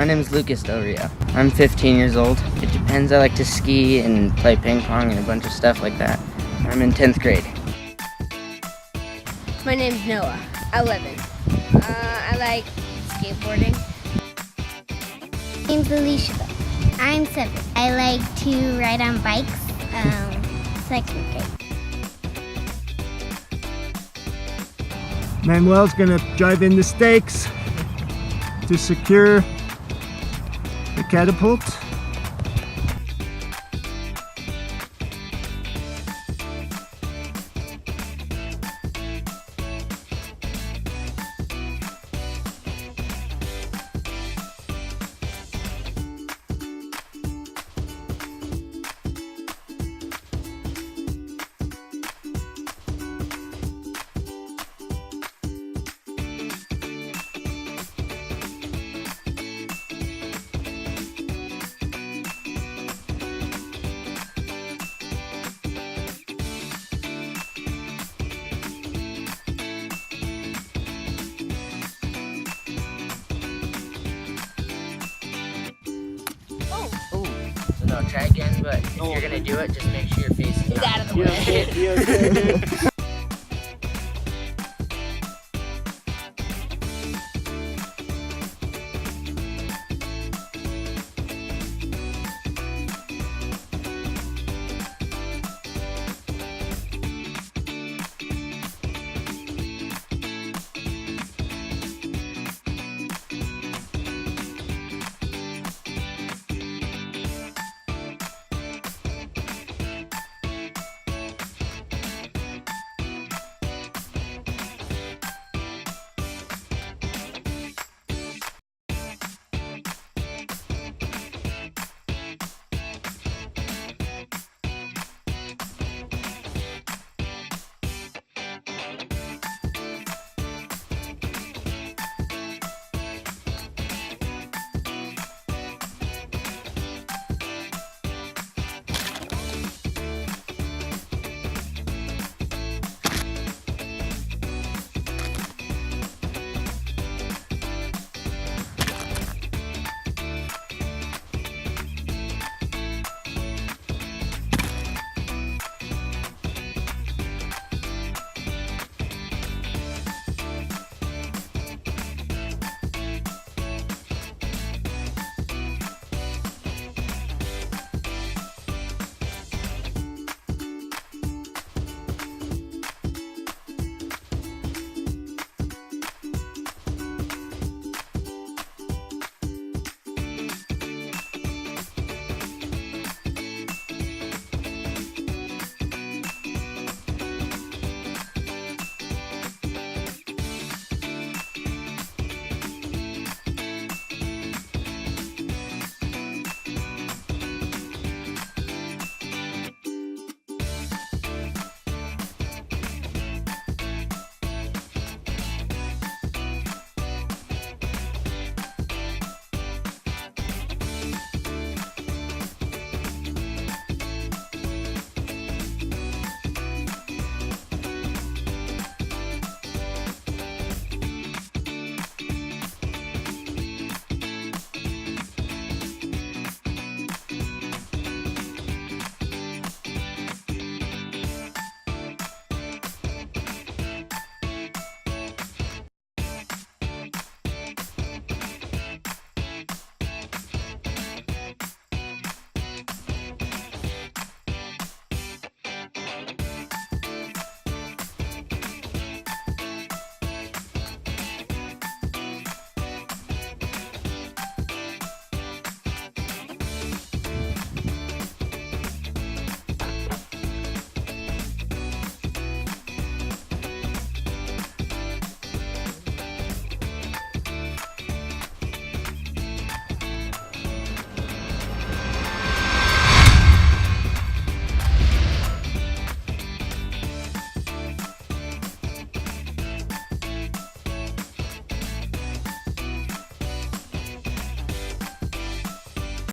My name is Lucas Del Rio. I'm 15 years old. It depends. I like to ski and play ping pong and a bunch of stuff like that. I'm in 10th grade. My name's Noah. 11. I like skateboarding. My name's Alicia. I'm 7. I like to ride on bikes. 2nd grade. Manuel's gonna drive in the stakes to secure the catapult. Oh, so no, try again, but if you're gonna do it, just make sure your face is Out of the way. Yeah, okay.